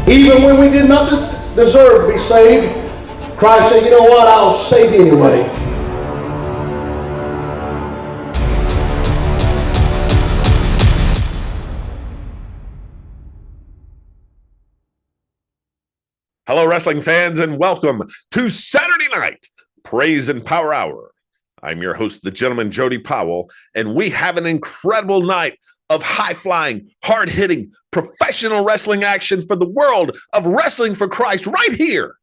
Even when we did not deserve to be saved, Christ said, you know what, I'll save you anyway. Hello, wrestling fans, and welcome to Saturday Night Praise and Power Hour. I'm your host, the gentleman Jody Powell, and we have an incredible night of high-flying, hard-hitting, professional wrestling action for the world of Wrestling for Christ right here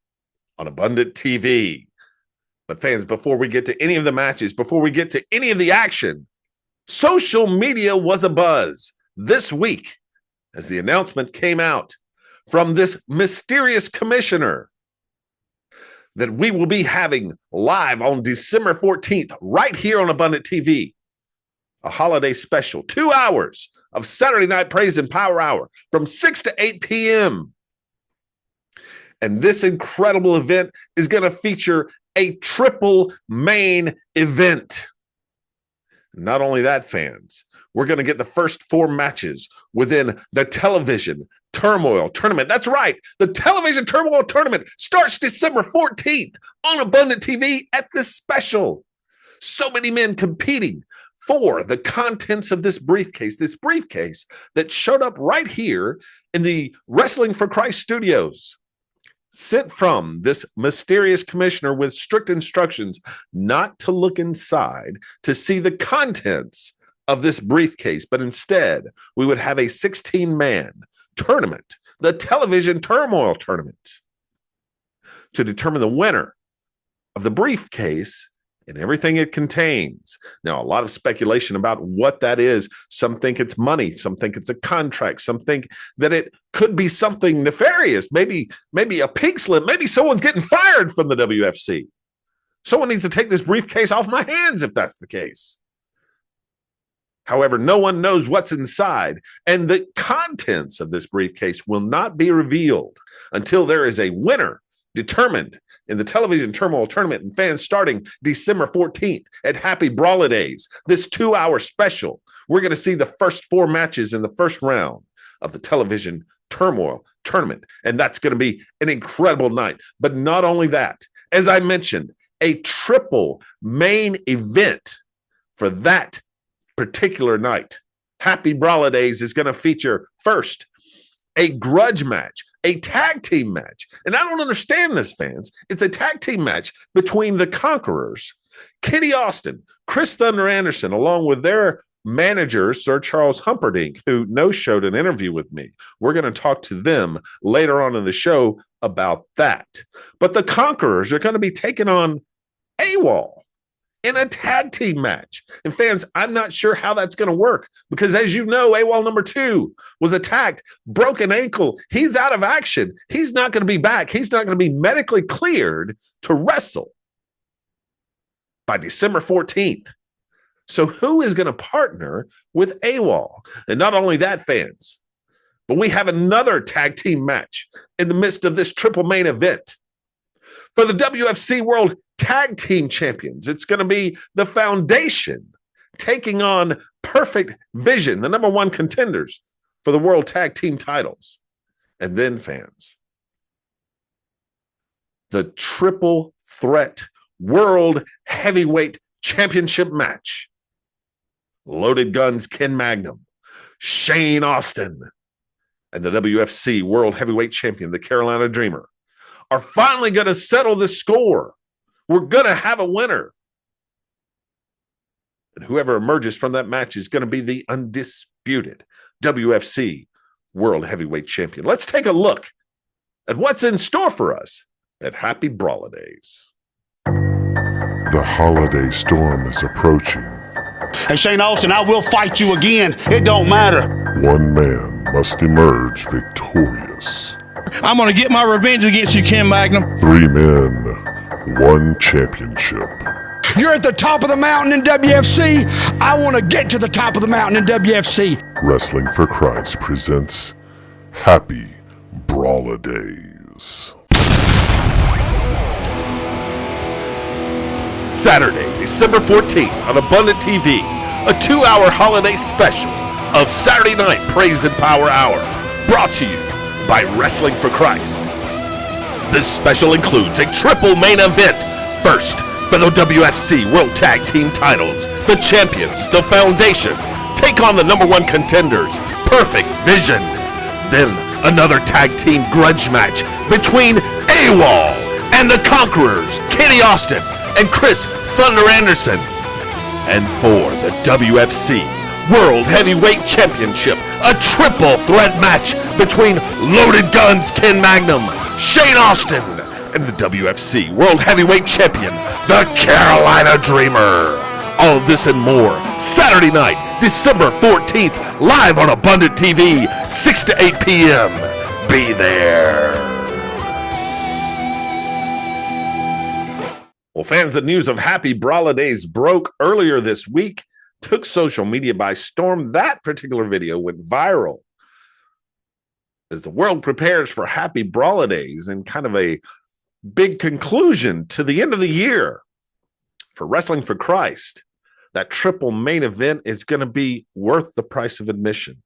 on Abundant TV. But fans, before we get to any of the matches, before we get to any of the action, social media was abuzz this week as the announcement came out from this mysterious commissioner that we will be having live on December 14th right here on Abundant TV. A holiday special, 2 hours of Saturday Night Praise and Power Hour from 6 to 8 p.m. And this incredible event is going to feature a triple main event. Not only that, fans, we're going to get the first 4 matches within the Television Turmoil Tournament. That's right. The Television Turmoil Tournament starts December 14th on Abundant TV at this special. So many men competing for the contents of this briefcase that showed up right here in the Wrestling for Christ studios, sent from this mysterious commissioner with strict instructions not to look inside to see the contents of this briefcase, but instead we would have a 16-man tournament, the Television Turmoil Tournament, to determine the winner of the briefcase and everything it contains. Now, a lot of speculation about what that is. Some think it's money. Some think it's a contract. Some think that it could be something nefarious. Maybe a pig slip. Maybe someone's getting fired from the WFC. Someone needs to take this briefcase off my hands if that's the case. However, no one knows what's inside, and the contents of this briefcase will not be revealed until there is a winner determined in the Television Turmoil Tournament, and fans, starting December 14th at Happy Brawler Days, this 2-hour special. We're going to see the first 4 matches in the first round of the Television Turmoil Tournament, and that's going to be an incredible night. But not only that, as I mentioned, a triple main event for that particular night. Happy Brawler Days is going to feature first a grudge match, a tag team match. And I don't understand this, fans. It's a tag team match between the Conquerors, Kitty Austin, Chris Thunder Anderson, along with their manager, Sir Charles Humperdinck, who no-showed an interview with me. We're going to talk to them later on in the show about that. But the Conquerors are going to be taking on AWOL in a tag team match. And fans, I'm not sure how that's going to work because, as you know, AWOL number 2 was attacked, broken ankle. He's out of action. He's not going to be back. He's not going to be medically cleared to wrestle by December 14th. So who is going to partner with AWOL? And not only that, fans, but we have another tag team match in the midst of this triple main event. For the WFC World Tag Team Champions, it's going to be the Foundation taking on Perfect Vision, the number 1 contenders for the World Tag Team titles. And then, fans, the triple threat World Heavyweight Championship match. Loaded Guns Ken Magnum, Shane Austin, and the WFC World Heavyweight Champion, the Carolina Dreamer, are finally going to settle the score. We're going to have a winner. And whoever emerges from that match is going to be the undisputed WFC World Heavyweight Champion. Let's take a look at what's in store for us at Happy Brawler Days. The holiday storm is approaching. Hey, Shane Austin, I will fight you again. It don't matter. One man must emerge victorious. I'm going to get my revenge against you, Ken Magnum. 3 men, 1 championship. You're at the top of the mountain in WFC. I want to get to the top of the mountain in WFC. Wrestling for Christ presents Happy Brawler Days. Saturday, December 14th on Abundant TV, a 2-hour holiday special of Saturday Night Praise and Power Hour, brought to you by Wrestling for Christ. This special includes a triple main event. First, for the WFC World Tag Team titles, the champions, the Foundation, take on the #1 contenders, Perfect Vision. Then, another tag team grudge match between AWOL and the Conquerors, Kenny Austin and Chris Thunder Anderson. And for the WFC World Heavyweight Championship, a triple threat match between Loaded Guns Ken Magnum, Shane Austin, and the WFC World Heavyweight Champion, the Carolina Dreamer. All of this and more, Saturday night, December 14th, live on Abundant TV, 6 to 8 p.m. Be there. Well, fans, the news of Happy Brolidays broke earlier this week, took social media by storm. That particular video went viral as the world prepares for Happy Brolidays and kind of a big conclusion to the end of the year for Wrestling for Christ. That triple main event is going to be worth the price of admission.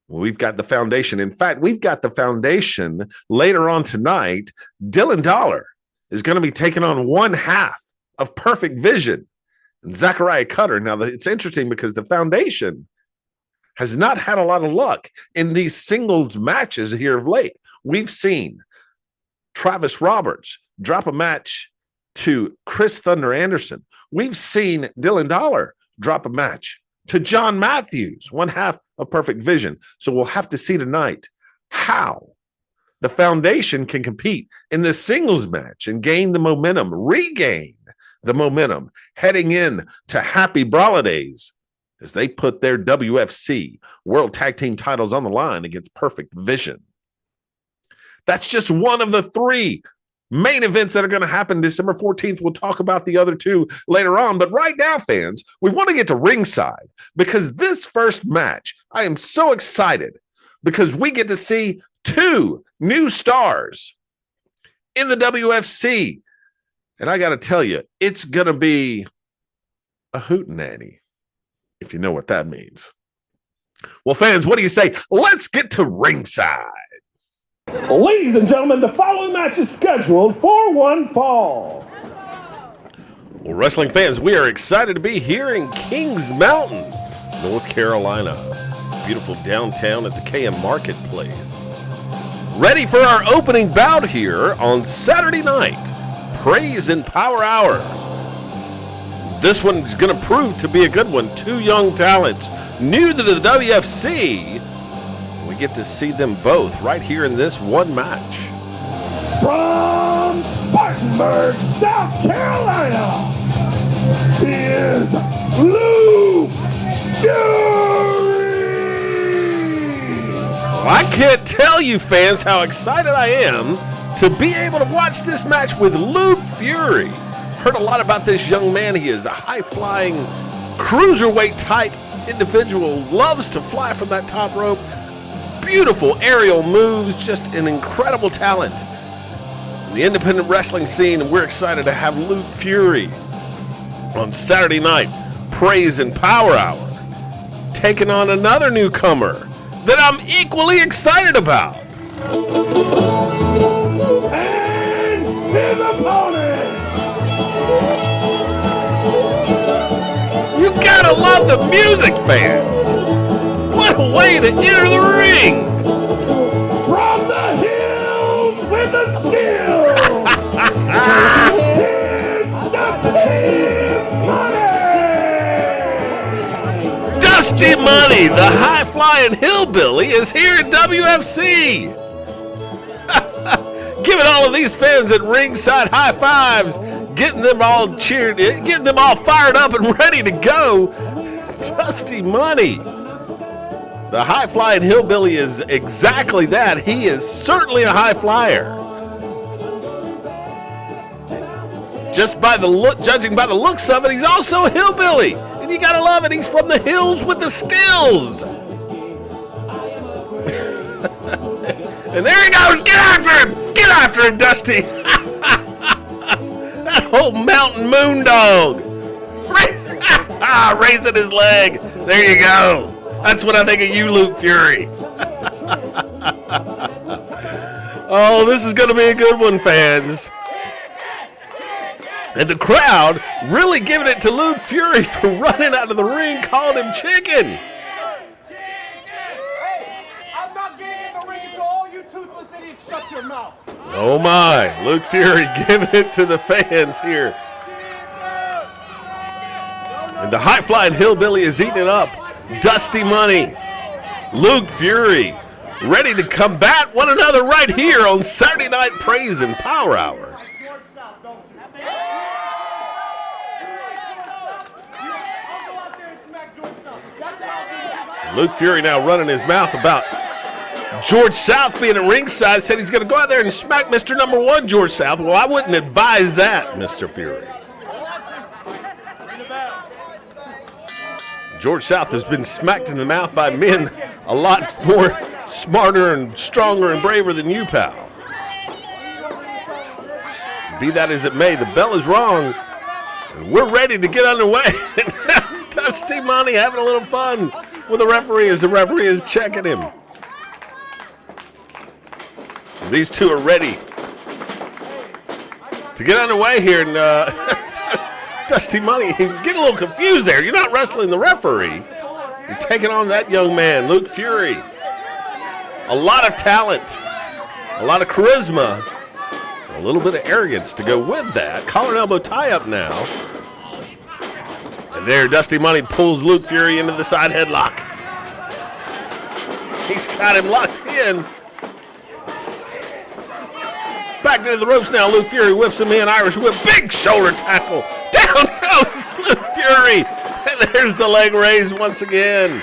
We've got the Foundation. In fact, we've got the Foundation later on tonight. Dylan Dollar is going to be taking on one half of Perfect Vision and Zachariah Cutter. Now, it's interesting because the Foundation has not had a lot of luck in these singles matches here of late. We've seen Travis Roberts drop a match to Chris Thunder Anderson. We've seen Dylan Dollar drop a match to John Matthews, one half of Perfect Vision. So we'll have to see tonight how the Foundation can compete in this singles match and gain the momentum, regain the momentum heading in to Happy Brolidays as they put their WFC World Tag Team titles on the line against Perfect Vision. That's just one of the three main events that are going to happen December 14th. We'll talk about the other two later on. But right now, fans, we want to get to ringside because this first match, I am so excited because we get to see two new stars in the WFC. And I got to tell you, it's going to be a hootenanny, if you know what that means. Well, fans, what do you say? Let's get to ringside. Ladies and gentlemen, the following match is scheduled for one fall. Well, wrestling fans, we are excited to be here in Kings Mountain, North Carolina. Beautiful downtown at the KM Marketplace. Ready for our opening bout here on Saturday night, Praise and Power Hour. This one's going to prove to be a good one. Two young talents, new to the WFC. We get to see them both right here in this one match. From Spartanburg, South Carolina, is Luke Fury. Well, I can't tell you, fans, how excited I am to be able to watch this match with Luke Fury. Heard a lot about this young man. He is a high-flying, cruiserweight type individual, loves to fly from that top rope. Beautiful aerial moves, just an incredible talent in the independent wrestling scene, and we're excited to have Luke Fury on Saturday night, Praise and Power Hour, taking on another newcomer that I'm equally excited about. And his opponent. You gotta love the music, fans. What a way to enter the ring! From the hills with the skill. Here's Dusty Money. Dusty Money, the high-flying hillbilly, is here at WFC. Giving all of these fans at ringside high fives, getting them all cheered, getting them all fired up and ready to go. Dusty Money. The high-flying hillbilly is exactly that. He is certainly a high flyer. Just by the look, judging by the looks of it, he's also a hillbilly. And you gotta love it. He's from the hills with the skills. And there he goes. Get after him. Get after him, Dusty. That whole mountain moondog. Raising his leg. There you go. That's what I think of you, Luke Fury. Oh, this is going to be a good one, fans. And the crowd really giving it to Luke Fury for running out of the ring, calling him chicken. I'm not getting in the ring until all you toothless idiots shut your mouth. Oh my, Luke Fury giving it to the fans here. And the high-flying hillbilly is eating it up. Dusty Money, Luke Fury, ready to combat one another right here on Saturday Night Praise and Power Hour. Luke Fury now running his mouth about George South being at ringside, said he's going to go out there and smack Mr. Number One, George South. Well, I wouldn't advise that, Mr. Fury. George South has been smacked in the mouth by men a lot more smarter and stronger and braver than you, pal. Be that as it may, the bell is rung, and we're ready to get underway. Dusty Money having a little fun with the referee as the referee is checking him. These two are ready to get underway here, and Dusty Money, get a little confused there. You're not wrestling the referee. You're taking on that young man, Luke Fury. A lot of talent, a lot of charisma, a little bit of arrogance to go with that. Collar and elbow tie up now. And there, Dusty Money pulls Luke Fury into the side headlock. He's got him locked in. Back into the ropes now. Luke Fury whips him in. Irish whip. Big shoulder tackle. Down goes Luke Fury. And there's the leg raise once again.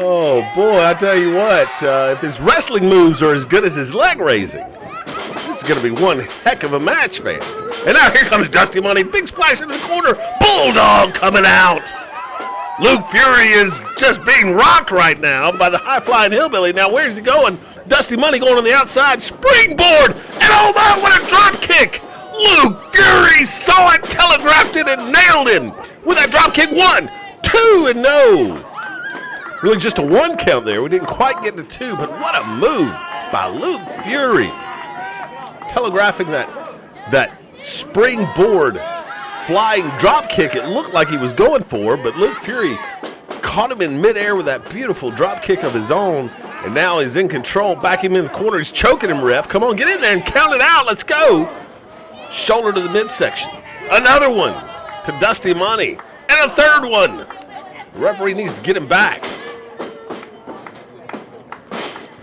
Oh, boy, I tell you what. If his wrestling moves are as good as his leg raising, this is going to be one heck of a match, fans. And now here comes Dusty Money. Big splash in the corner. Bulldog coming out. Luke Fury is just being rocked right now by the high-flying hillbilly. Now, where's he going? Dusty Money going on the outside. Springboard. And oh, my, what a drop kick. Luke Fury saw it, telegraphed it, and nailed him with that drop kick. 1, 2, and no. Really just a 1 count there. We didn't quite get to 2, but what a move by Luke Fury. Telegraphing that springboard flying drop kick it looked like he was going for, but Luke Fury caught him in midair with that beautiful drop kick of his own, and now he's in control. Back him in the corner. He's choking him, ref. Come on, get in there and count it out. Let's go. Shoulder to the midsection. Another one to Dusty Money. And a third one. The referee needs to get him back.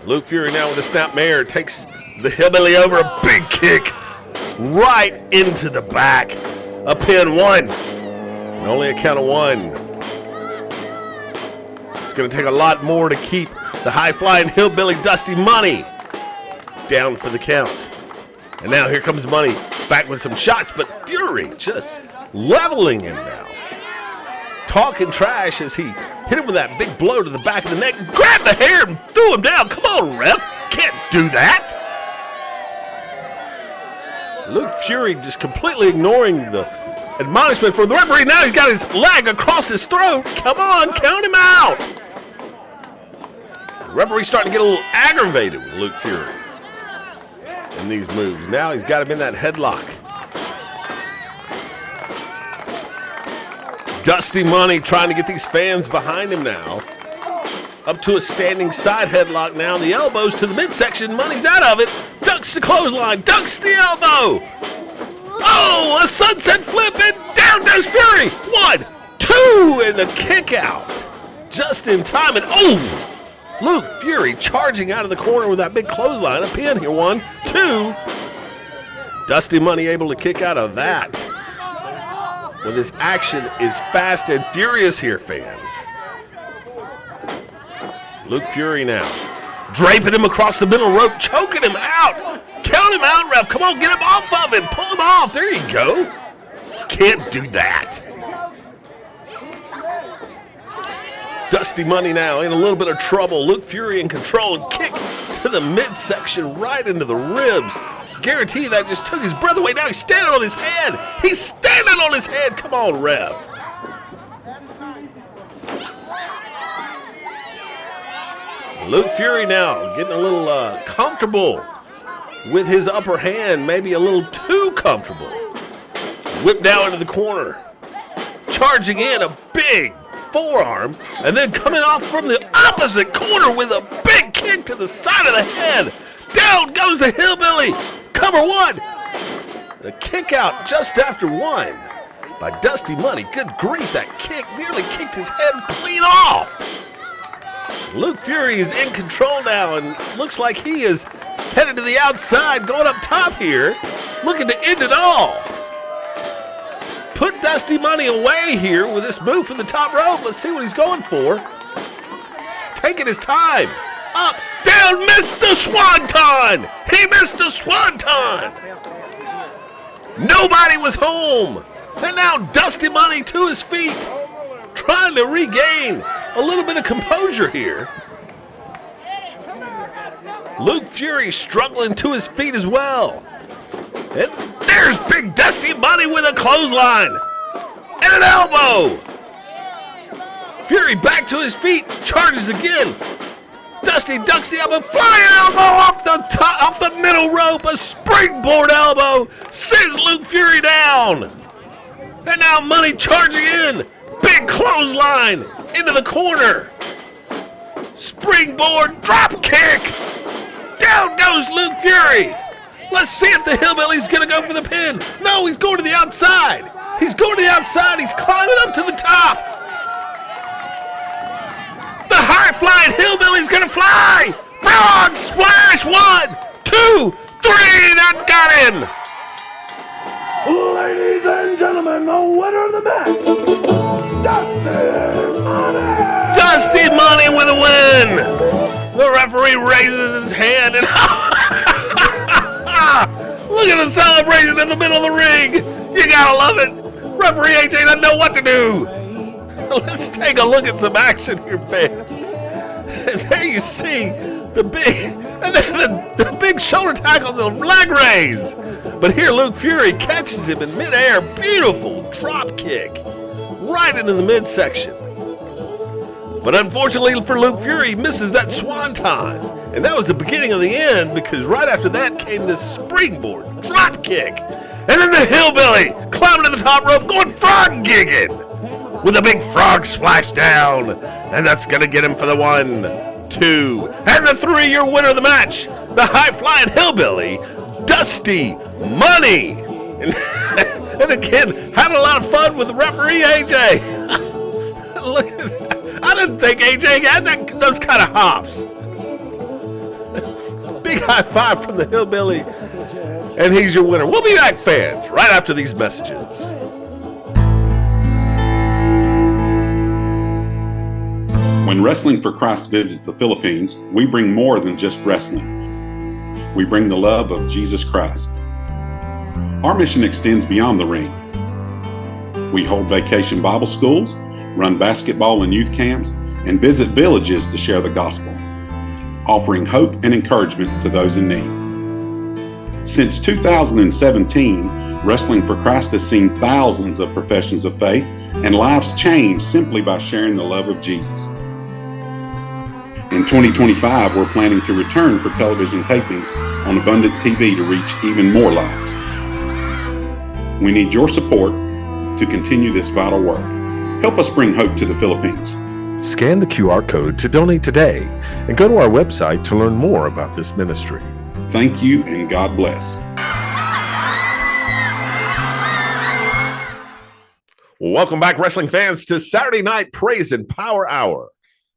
Luke Fury now with a snapmare takes the hillbilly over. A big kick right into the back. A pin. 1. And only a count of 1. It's going to take a lot more to keep the high-flying hillbilly Dusty Money down for the count. And now here comes Money back with some shots, but Fury just leveling him now. Talking trash as he hit him with that big blow to the back of the neck, grabbed the hair and threw him down. Come on, ref. Can't do that. Luke Fury just completely ignoring the admonishment from the referee. Now he's got his leg across his throat. Come on, count him out. The referee's starting to get a little aggravated with Luke Fury in these moves. Now he's got him in that headlock. Dusty Money trying to get these fans behind him now. Up to a standing side headlock now. The elbows to the midsection. Money's out of it. Ducks the clothesline. Ducks the elbow. Oh, a sunset flip and down goes Fury. 1, 2, and the kick out. Just in time. And oh, Luke Fury charging out of the corner with that big clothesline. A pin here. 1, 2. Dusty Money able to kick out of that. Well, this action is fast and furious here, fans. Luke Fury now draping him across the middle rope, choking him out. Count him out, ref. Come on, get him off of him. Pull him off. There you go. Can't do that. Dusty Money now in a little bit of trouble. Luke Fury in control and kick to the midsection right into the ribs. Guarantee that just took his breath away. Now he's standing on his head. He's standing on his head. Come on, ref. Luke Fury now getting a little comfortable with his upper hand, maybe a little too comfortable. Whip down into the corner. Charging in a big forearm, and then coming off from the opposite corner with a big kick to the side of the head. Down goes the Hillbilly. Cover one. A kick out just after one by Dusty Money. Good grief, that kick nearly kicked his head clean off. Luke Fury is in control now and looks like he is headed to the outside, going up top here, looking to end it all. Put Dusty Money away here with this move from the top rope. Let's see what he's going for. Taking his time. Up, down, missed the swanton. He missed the swanton. Nobody was home. And now Dusty Money to his feet, trying to regain a little bit of composure here. Luke Fury struggling to his feet as well. And there's Big Dusty Money with a clothesline and an elbow. Fury back to his feet, charges again. Dusty ducks the elbow, flying elbow off the middle rope, a springboard elbow, sends Luke Fury down. And now Money charging in, big clothesline into the corner. Springboard drop kick. Down goes Luke Fury. Let's see if the Hillbilly's going to go for the pin. No, he's going to the outside. He's going to the outside. He's climbing up to the top. The high-flying Hillbilly's going to fly. Frog splash. 1, 2, 3. That got him. Ladies and gentlemen, the winner of the match, Dusty Money! Dusty Money with a win. The referee raises his hand and look at the celebration in the middle of the ring. You gotta love it. Referee AJ doesn't know what to do. Let's take a look at some action here, fans. And there you see the big shoulder tackle, the leg raise. But here Luke Fury catches him in midair. Beautiful drop kick right into the midsection. But unfortunately for Luke Fury, he misses that swanton. And that was the beginning of the end, because right after that came this springboard drop kick. And then the Hillbilly climbing to the top rope, going frog gigging with a big frog splash down. And that's going to get him for the 1, 2, and the 3. Your winner of the match, the high-flying Hillbilly, Dusty Money. And again, having a lot of fun with the referee AJ. Look at that. I didn't think AJ had those kind of hops. Big high five from the Hillbilly. And he's your winner. We'll be back, fans, right after these messages. When Wrestling for Christ visits the Philippines, we bring more than just wrestling. We bring the love of Jesus Christ. Our mission extends beyond the ring. We hold vacation Bible schools, run basketball and youth camps, and visit villages to share the gospel, offering hope and encouragement to those in need. Since 2017, Wrestling for Christ has seen thousands of professions of faith and lives changed simply by sharing the love of Jesus. In 2025, we're planning to return for television tapings on Abundant TV to reach even more lives. We need your support to continue this vital work. Help us bring hope to the Philippines. Scan the QR code to donate today and go to our website to learn more about this ministry. Thank you and God bless. Welcome back, wrestling fans, to Saturday Night Praise and Power Hour,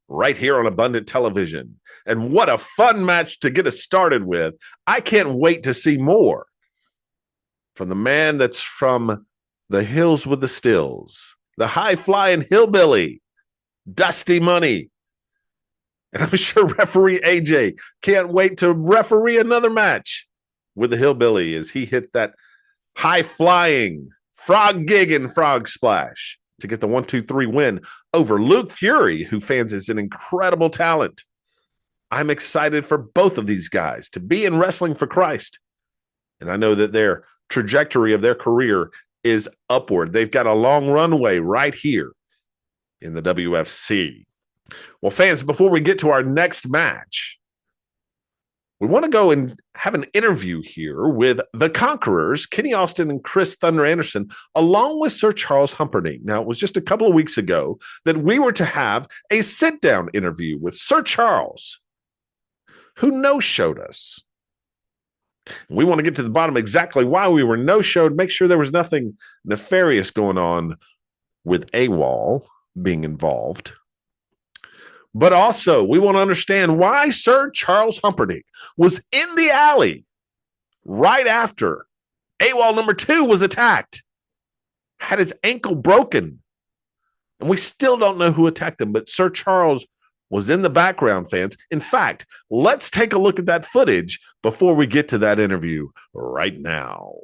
right here on Abundant Television. And what a fun match to get us started with. I can't wait to see more from the man that's from the hills with the stills, the high-flying Hillbilly, Dusty Money. And I'm sure referee AJ can't wait to referee another match with the Hillbilly as he hit that high-flying frog gig and frog splash to get the 1, 2, 3 win over Luke Fury, who fans is an incredible talent. I'm excited for both of these guys to be in Wrestling for Christ. And I know that their trajectory of their career is upward. They've got a long runway right here in the WFC. Well, fans, before we get to our next match, we want to go and have an interview here with the Conquerors, Kenny Austin and Chris Thunder Anderson, along with Sir Charles Humperdinck. Now, it was just a couple of weeks ago that we were to have a sit-down interview with Sir Charles, who no-showed us. We want to get to the bottom exactly why we were no-showed, make sure there was nothing nefarious going on with AWOL being involved. But also, we want to understand why Sir Charles Humperdinck was in the alley right after AWOL number 2 was attacked, had his ankle broken, and we still don't know who attacked him, but Sir Charles was in the background, fans. In fact, let's take a look at that footage before we get to that interview right now.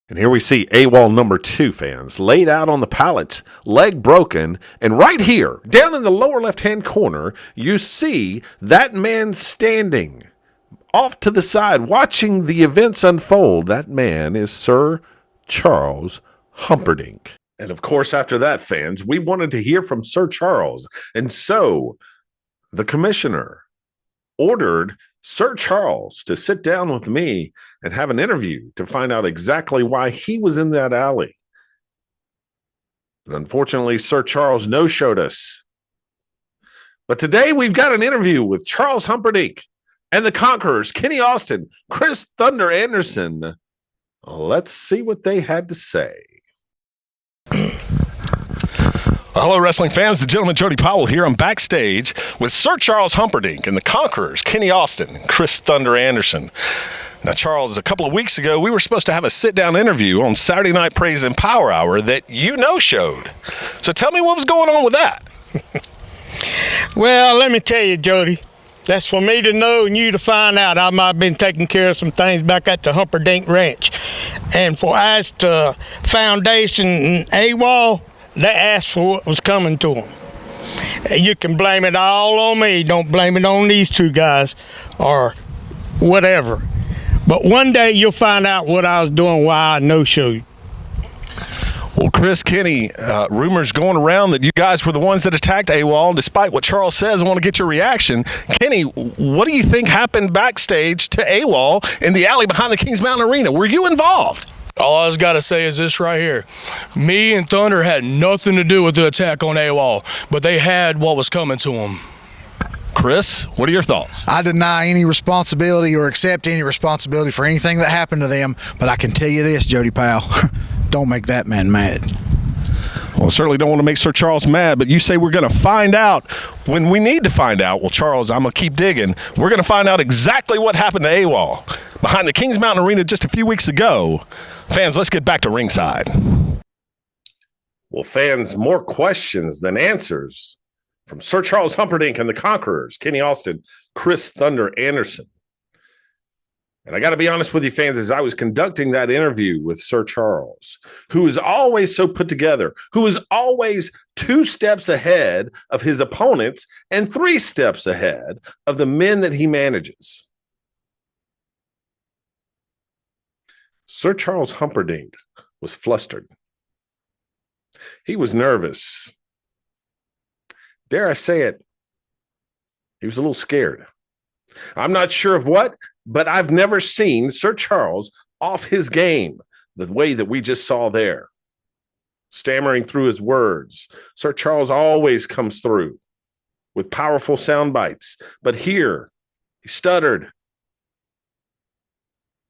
And here we see AWOL number 2, fans, laid out on the pallets, leg broken, and right here, down in the lower left-hand corner, you see that man standing off to the side, watching the events unfold. That man is Sir Charles Humperdinck. And of course, after that, fans, we wanted to hear from Sir Charles. And so the commissioner ordered Sir Charles to sit down with me and have an interview to find out exactly why he was in that alley. And unfortunately, Sir Charles no-showed us. But today we've got an interview with Charles Humperdinck and the Conquerors, Kenny Austin, Chris Thunder Anderson. Let's see what they had to say. Hello, wrestling fans. The gentleman Jody Powell here. I'm backstage with Sir Charles Humperdinck and the Conquerors, Kenny Austin, Chris Thunder Anderson. Now, Charles, a couple of weeks ago, we were supposed to have a sit-down interview on Saturday Night Praise and Power Hour that you no-showed. So tell me what was going on with that. Well, let me tell you, Jody, that's for me to know and you to find out. I might have been taking care of some things back at the Humperdinck Ranch. And for as to Foundation and AWOL, they asked for what was coming to them. You can blame it all on me. Don't blame it on these two guys or whatever. But one day you'll find out what I was doing, why I no-showed. Well, Chris, Kenny, rumors going around that you guys were the ones that attacked AWOL. And despite what Charles says, I want to get your reaction. Kenny, what do you think happened backstage to AWOL in the alley behind the Kings Mountain Arena? Were you involved? All I was got to say is this right here. Me and Thunder had nothing to do with the attack on AWOL, but they had what was coming to them. Chris, what are your thoughts? I deny any responsibility or accept any responsibility for anything that happened to them, but I can tell you this, Jody Powell, don't make that man mad. Well, I certainly don't want to make Sir Charles mad, but you say we're going to find out when we need to find out. Well, Charles, I'm going to keep digging. We're going to find out exactly what happened to AWOL behind the Kings Mountain Arena just a few weeks ago. Fans, let's get back to ringside. Well, fans, more questions than answers from Sir Charles Humperdinck and the Conquerors, Kenny Austin, Chris Thunder Anderson. And I got to be honest with you, fans, as I was conducting that interview with Sir Charles, who is always so put together, who is always 2 steps ahead of his opponents and 3 steps ahead of the men that he manages. Sir Charles Humperdinck was flustered. He was nervous. Dare I say it, he was a little scared. I'm not sure of what, but I've never seen Sir Charles off his game the way that we just saw there. Stammering through his words. Sir Charles always comes through with powerful sound bites, but here he stuttered.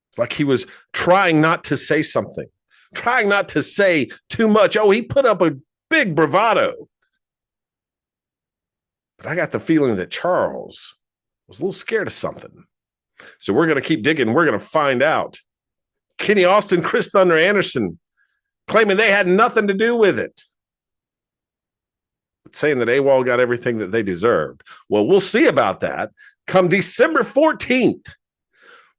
It's like he was trying not to say something, trying not to say too much. Oh, he put up a big bravado. But I got the feeling that Charles was a little scared of something. So we're going to keep digging. We're going to find out. Kenny Austin, Chris Thunder Anderson claiming they had nothing to do with it, but saying that AWOL got everything that they deserved. Well, we'll see about that come December 14th,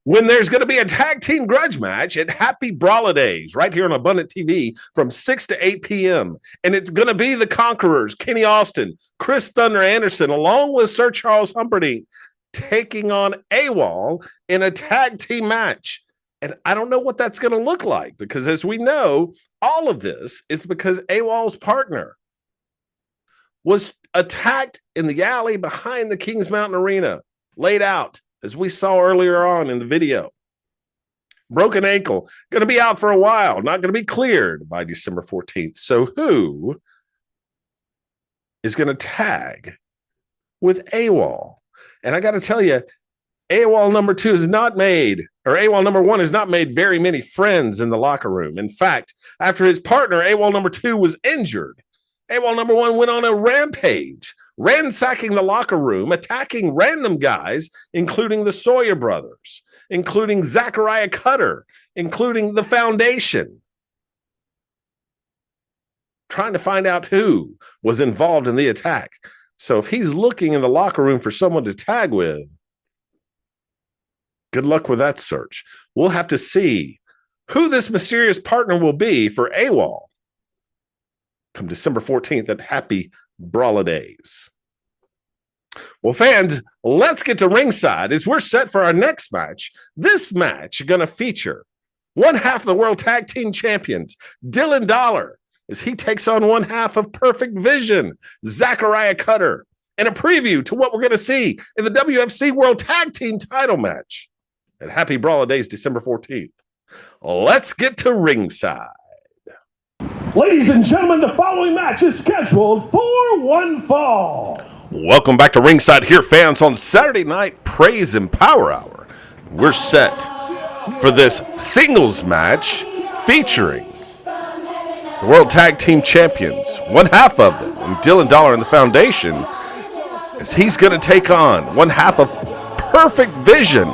when there's going to be a tag team grudge match at Happy Brawladays right here on Abundant TV from 6 to 8 p.m. And it's going to be the Conquerors, Kenny Austin, Chris Thunder Anderson, along with Sir Charles Humperdinck, taking on AWOL in a tag team match. And I don't know what that's going to look like, because as we know, all of this is because AWOL's partner was attacked in the alley behind the Kings Mountain Arena, laid out, as we saw earlier on in the video. Broken ankle, going to be out for a while, not going to be cleared by December 14th. So who is going to tag with AWOL? And I got to tell you, AWOL number 2 is not made, or AWOL number 1 has not made very many friends in the locker room. In fact, after his partner, AWOL number 2, was injured, AWOL number 1 went on a rampage, ransacking the locker room, attacking random guys, including the Sawyer brothers, including Zachariah Cutter, including the Foundation, trying to find out who was involved in the attack. So if he's looking in the locker room for someone to tag with, good luck with that search. We'll have to see who this mysterious partner will be for AWOL come December 14th at Happy Brolidays. Well, fans, let's get to ringside as we're set for our next match. This match going to feature one half of the World Tag Team Champions, Dylan Dollar, as he takes on one half of Perfect Vision, Zachariah Cutter, and a preview to what we're going to see in the WFC World Tag Team title match at Happy Brolidays, December 14th. Let's get to ringside. Ladies and gentlemen, the following match is scheduled for one fall. Welcome back to ringside here, fans, on Saturday Night Praise and Power Hour. We're set for this singles match featuring the World Tag Team Champions, one half of them, and Dylan Dollar and the Foundation, as he's going to take on one half of Perfect Vision,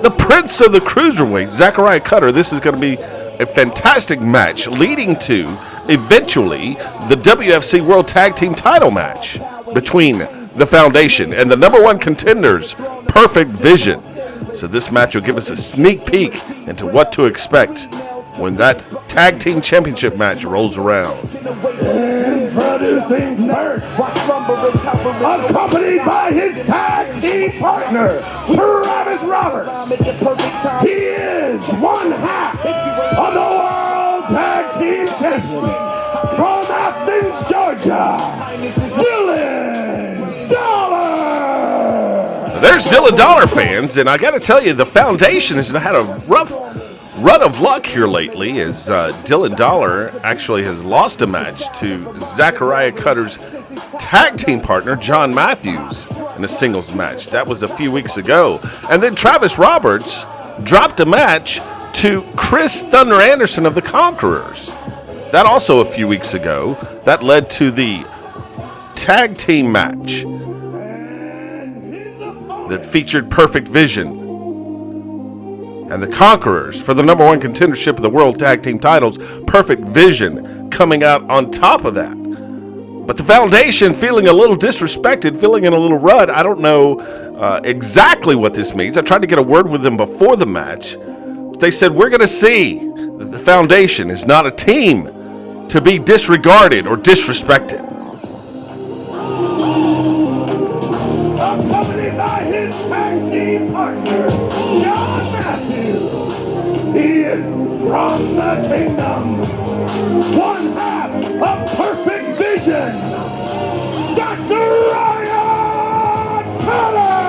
the Prince of the Cruiserweight, Zachariah Cutter. This is going to be a fantastic match leading to eventually the WFC World Tag Team title match between the Foundation and the number 1 contenders, Perfect Vision. So this match will give us a sneak peek into what to expect when that Tag Team Championship match rolls around. Introducing first, accompanied by his tag team partner, Travis Roberts. He is one half of the World Tag Team Champions from Athens, Georgia, Dylan Dollar. There's Dylan Dollar, fans, and I got to tell you, the Foundation has had a rough run of luck here lately, as Dylan Dollar actually has lost a match to Zachariah Cutter's tag team partner, John Matthews, in a singles match. That was a few weeks ago. And then Travis Roberts dropped a match to Chris Thunder Anderson of the Conquerors. That also a few weeks ago. That led to the tag team match that featured Perfect Vision and the Conquerors for the number 1 contendership of the World Tag Team titles, Perfect Vision, coming out on top of that. But the Foundation feeling a little disrespected, feeling in a little rut. I don't know exactly what this means. I tried to get a word with them before the match. They said, we're going to see that the Foundation is not a team to be disregarded or disrespected. Accompanied by his tag team partner, John Matthews. He is from the kingdom, one half of Perfect Vision, Zachariah Cutter.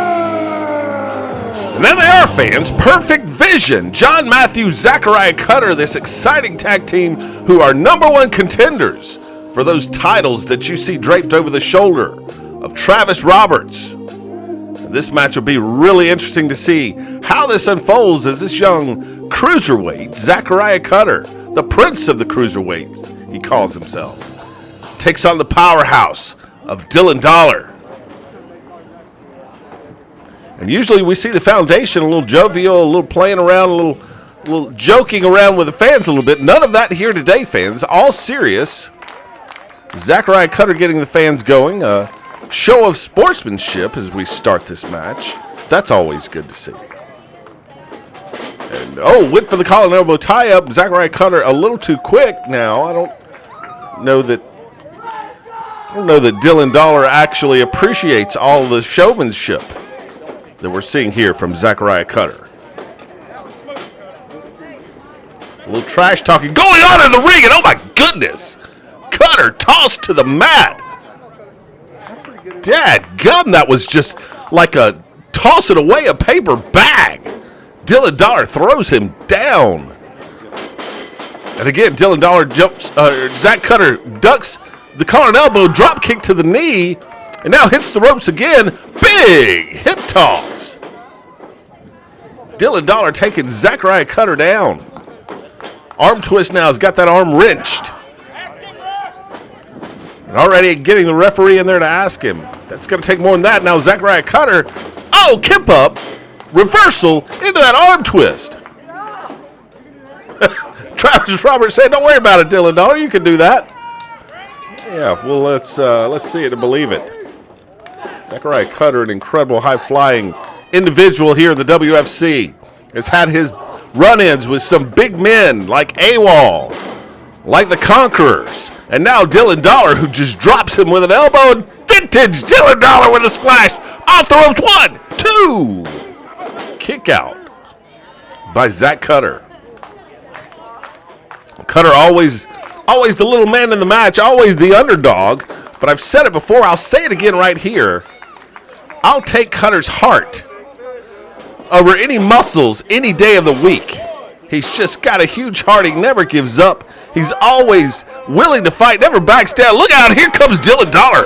And there they are, fans. Perfect Vision, John Matthews, Zachariah Cutter, this exciting tag team who are number 1 contenders for those titles that you see draped over the shoulder of Travis Roberts. And this match will be really interesting to see how this unfolds as this young cruiserweight, Zachariah Cutter, the Prince of the Cruiserweight, he calls himself, takes on the powerhouse of Dylan Dollar. And usually we see the Foundation a little jovial, a little playing around, a little joking around with the fans a little bit. None of that here today, fans. All serious. Zachariah Cutter getting the fans going. A show of sportsmanship as we start this match. That's always good to see. And went for the collar and elbow tie-up. Zachariah Cutter a little too quick now. I don't know that Dylan Dollar actually appreciates all the showmanship that we're seeing here from Zachariah Cutter. A little trash talking going on in the ring, and oh my goodness, Cutter tossed to the mat. Dadgum, that was just like a tossing away a paper bag. Dylan Dollar throws him down. And again, Dylan Dollar jumps, Zach Cutter ducks the collar and elbow, drop kick to the knee, and now hits the ropes again. Big hip toss. Dylan Dollar taking Zachariah Cutter down. Arm twist now has got that arm wrenched. And already getting the referee in there to ask him. That's going to take more than that. Now Zachariah Cutter, kip up, reversal into that arm twist. Travis Roberts said, "Don't worry about it, Dylan Dollar. You can do that." Yeah, well, let's see it to believe it. Zachariah Cutter, an incredible high-flying individual here in the WFC, has had his run-ins with some big men like AWOL, like the Conquerors, and now Dylan Dollar, who just drops him with an elbow. And vintage Dylan Dollar with a splash off the ropes. 1, 2. Kick out by Zach Cutter. Cutter always the little man in the match, always the underdog. But I've said it before, I'll say it again right here. I'll take Cutter's heart over any muscles any day of the week. He's just got a huge heart. He never gives up. He's always willing to fight, never backs down. Look out, here comes Dylan Dollar.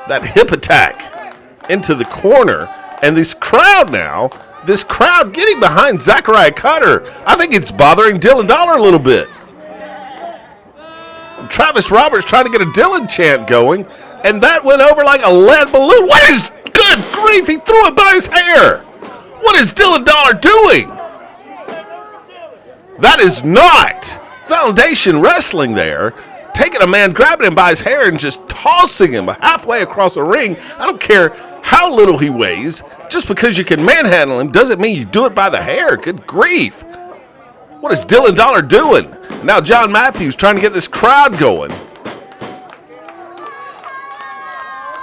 That hip attack into the corner. And this crowd getting behind Zachariah Cutter, I think it's bothering Dylan Dollar a little bit. Travis Roberts trying to get a Dylan chant going, and that went over like a lead balloon. What is, good grief, he threw it by his hair. What is Dylan Dollar doing? That is not Foundation Wrestling there. Taking a man, grabbing him by his hair and just tossing him halfway across the ring. I don't care how little he weighs. Just because you can manhandle him doesn't mean you do it by the hair. Good grief. What is Dylan Dollar doing? Now John Matthews trying to get this crowd going.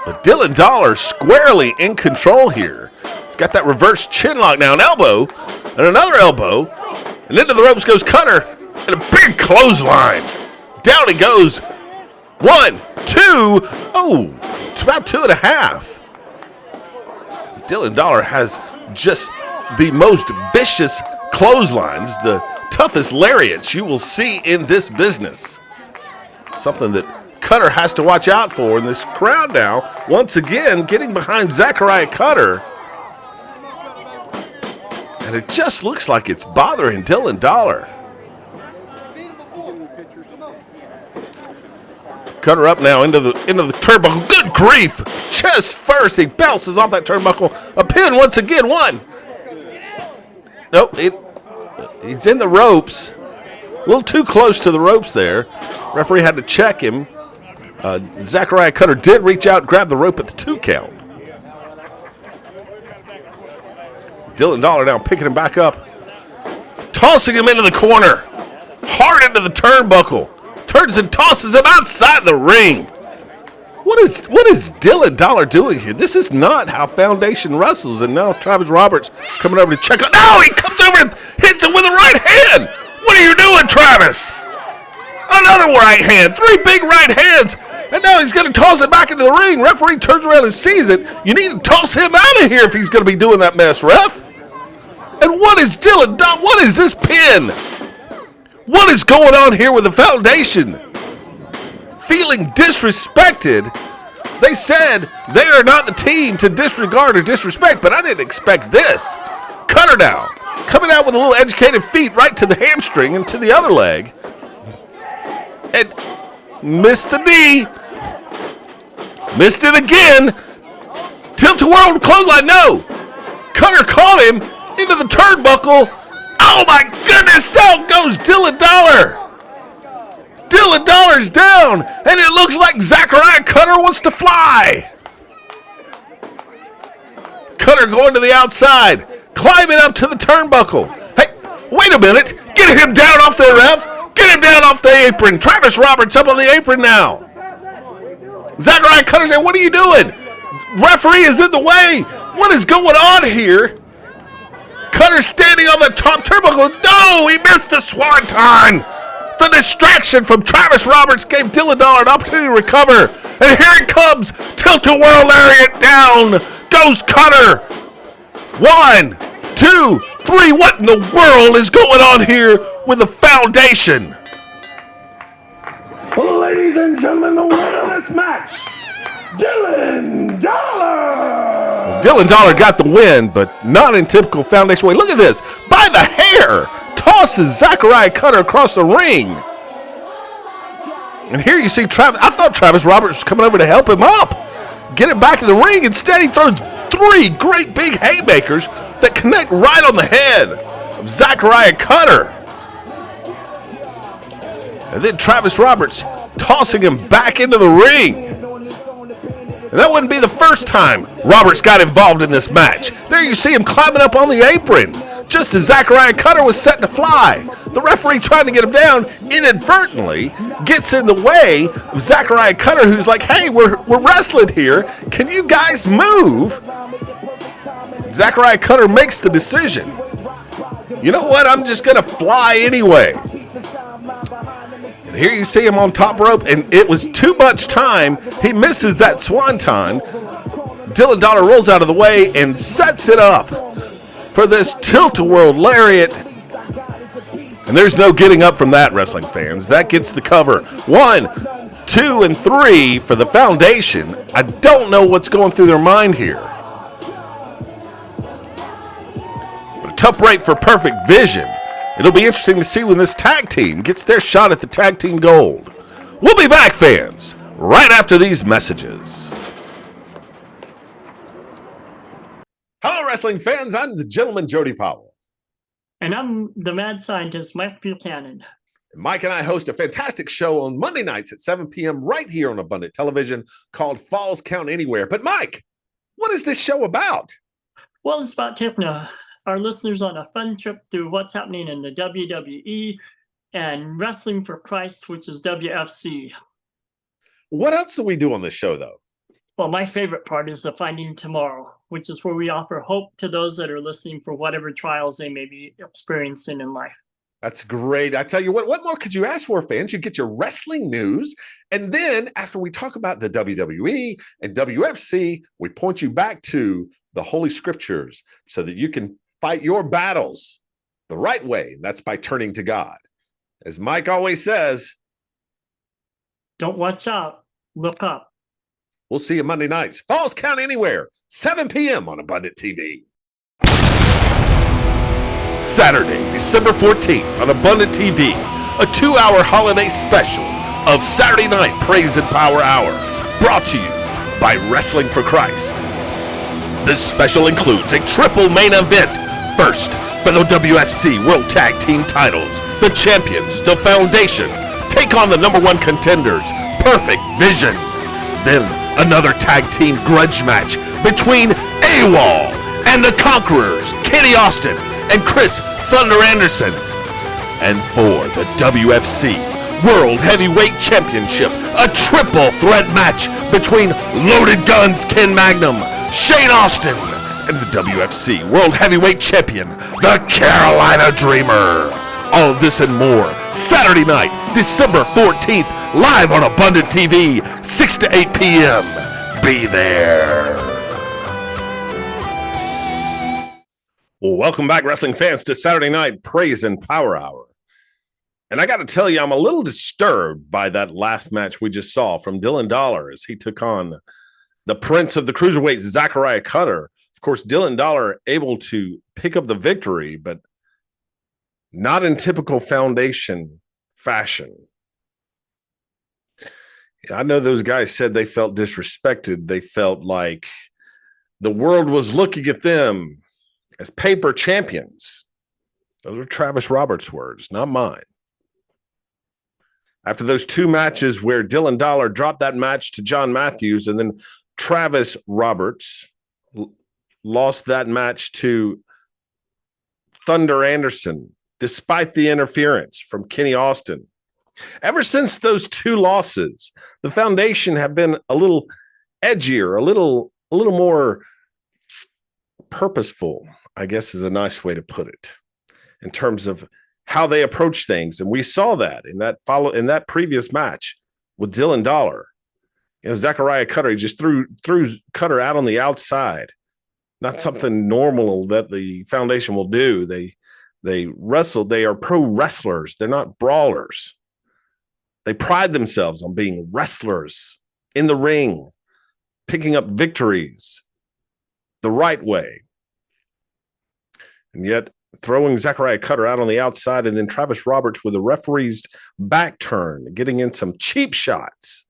But Dylan Dollar squarely in control here. He's got that reverse chin lock now. An elbow and another elbow. And into the ropes goes Cutter. And a big clothesline. Down he goes. 1, 2. Oh, it's about 2.5. Dylan Dollar has just the most vicious clotheslines, the toughest lariats you will see in this business. Something that Cutter has to watch out for. And this crowd now, once again, getting behind Zachariah Cutter. And it just looks like it's bothering Dylan Dollar. Cutter up now into the turnbuckle. Good grief! Chest first. He bounces off that turnbuckle. A pin once again. 1. Nope. He's in the ropes. A little too close to the ropes there. Referee had to check him. Zachariah Cutter did reach out and grab the rope at the 2 count. Dylan Dollar now picking him back up. Tossing him into the corner. Hard into the turnbuckle. Turns and tosses him outside the ring. What is Dylan Dollar doing here? This is not how Foundation wrestles. And now Travis Roberts coming over to check out. No, he comes over and hits him with a right hand. What are you doing, Travis? Another right hand. 3 big right hands. And now he's going to toss it back into the ring. Referee turns around and sees it. You need to toss him out of here if he's going to be doing that mess, ref. And what is Dylan Dollar? What is this pin? What is going on here with the Foundation? Feeling disrespected. They said they are not the team to disregard or disrespect, but I didn't expect this. Cutter now, coming out with a little educated feet right to the hamstring and to the other leg. And missed the knee. Missed it again. Tilt-a-whirl clothesline, no. Cutter caught him into the turnbuckle. Oh my goodness, down goes Dylan Dollar. Dylan Dollar's down, and it looks like Zachariah Cutter wants to fly. Cutter going to the outside, climbing up to the turnbuckle. Hey, wait a minute. Get him down off the ref. Get him down off the apron. Travis Roberts up on the apron now. Zachariah Cutter saying, what are you doing? Referee is in the way. What is going on here? Cutter standing on the top turnbuckle. No, he missed the swanton. The distraction from Travis Roberts gave Dylan Dollar an opportunity to recover. And here it comes. Tilt-a-whirl lariat down. Goes Cutter. 1, 2, 3. What in the world is going on here with the foundation? Ladies and gentlemen, the winner of this match, Dylan Dollar. Dylan Dollar got the win, but not in typical foundation way. Look at this. By the hair. Tosses Zachariah Cutter across the ring. And here you see Travis. I thought Travis Roberts was coming over to help him up. Get it back in the ring. Instead, he throws 3 great big haymakers that connect right on the head of Zachariah Cutter. And then Travis Roberts tossing him back into the ring. And that wouldn't be the first time Roberts got involved in this match. There you see him climbing up on the apron, just as Zachariah Cutter was set to fly. The referee trying to get him down inadvertently gets in the way of Zachariah Cutter, who's like, hey, we're wrestling here. Can you guys move? Zachariah Cutter makes the decision. You know what? I'm just going to fly anyway. And here you see him on top rope, and it was too much time. He misses that swanton. Dylan Dollar rolls out of the way and sets it up for this tilt-a-whirl lariat. And there's no getting up from that, wrestling fans. That gets the cover. 1, 2, and 3 for the foundation. I don't know what's going through their mind here. But a tough break for Perfect Vision. It'll be interesting to see when this tag team gets their shot at the tag team gold. We'll be back, fans, right after these messages. Hello, wrestling fans. I'm the gentleman, Jody Powell. And I'm the mad scientist, Mike Buchanan. Mike and I host a fantastic show on Monday nights at 7 p.m. right here on Abundant Television called Falls Count Anywhere. But Mike, what is this show about? Well, it's about taking our listeners on a fun trip through what's happening in the WWE and Wrestling for Christ, which is WFC. What else do we do on this show, though? Well, my favorite part is the Finding Tomorrow, which is where we offer hope to those that are listening for whatever trials they may be experiencing in life. That's great. I tell you what more could you ask for, fans? You get your wrestling news. And then after we talk about the WWE and WFC, we point you back to the Holy Scriptures so that you can fight your battles the right way. And that's by turning to God. As Mike always says, don't watch out, look up. We'll see you Monday nights. Falls Count Anywhere, 7 p.m. on Abundant TV. Saturday, December 14th on Abundant TV, a 2-hour holiday special of Saturday Night Praise and Power Hour, brought to you by Wrestling for Christ. This special includes a triple main event. First, for the WFC World Tag Team titles, the champions, the Foundation, take on the #1 contenders, Perfect Vision. Then, another tag team grudge match between AWOL and the Conquerors, Kenny Austin and Chris Thunder Anderson. And for the WFC World Heavyweight Championship, a triple threat match between Loaded Guns Ken Magnum, Shane Austin, and the WFC World Heavyweight Champion, the Carolina Dreamer. All of this and more, Saturday night, December 14th, live on Abundant TV, 6 to 8 p.m. Be there. Well, welcome back, wrestling fans, to Saturday Night Praise and Power Hour. And I got to tell you, I'm a little disturbed by that last match we just saw from Dylan Dollar as he took on the Prince of the Cruiserweights, Zachariah Cutter. Of course, Dylan Dollar able to pick up the victory, but not in typical Foundation fashion. I know those guys said they felt disrespected. They felt like the world was looking at them as paper champions. Those are Travis Roberts' words, not mine. After those 2 matches where Dylan Dollar dropped that match to John Matthews, and then Travis Roberts lost that match to Thunder Anderson, despite the interference from Kenny Austin. Ever since those 2 losses, the Foundation have been a little edgier, a little more purposeful, I guess is a nice way to put it, in terms of how they approach things. And we saw that in that previous match with Dylan Dollar. Zachariah Cutter, he just threw Cutter out on the outside. Not something normal that the foundation will do. They wrestle. They are pro wrestlers. They're not brawlers. They pride themselves on being wrestlers in the ring, picking up victories the right way. And yet throwing Zachariah Cutter out on the outside, and then Travis Roberts with a referee's back turn, getting in some cheap shots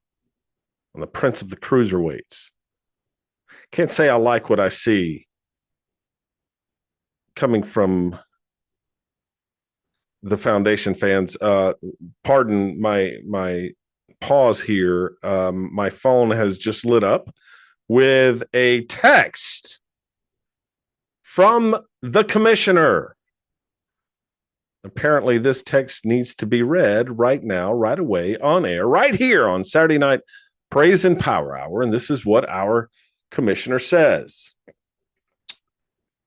on the Prince of the Cruiserweights. Can't say I like what I see coming from the foundation fans. Pardon my pause here. My phone has just lit up with a text from the commissioner. Apparently, this text needs to be read right now, right away, on air, right here on Saturday Night Praise and Power Hour. And this is what our commissioner says.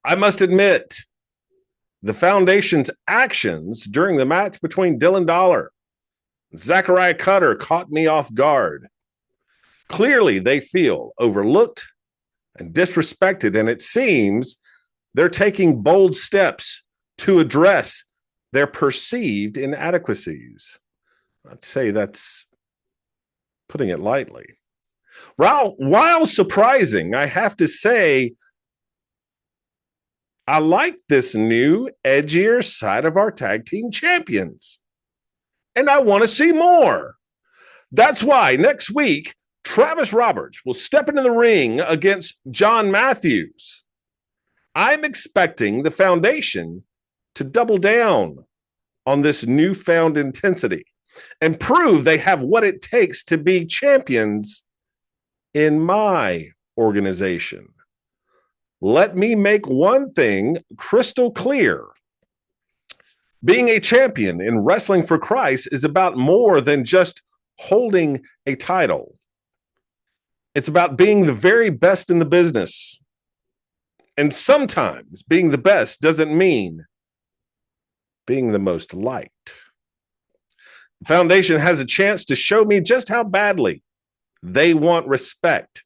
I must admit, the foundation's actions during the match between Dylan Dollar and Zachariah Cutter caught me off guard. Clearly, they feel overlooked and disrespected, and it seems they're taking bold steps to address their perceived inadequacies. I'd say that's putting it lightly. While surprising, I have to say, I like this new, edgier side of our tag team champions. And I want to see more. That's why next week, Travis Roberts will step into the ring against John Matthews. I'm expecting the foundation to double down on this newfound intensity and prove they have what it takes to be champions in my organization. Let me make one thing crystal clear. Being a champion in Wrestling for Christ is about more than just holding a title. It's about being the very best in the business. And sometimes being the best doesn't mean being the most liked. The foundation has a chance to show me just how badly they want respect.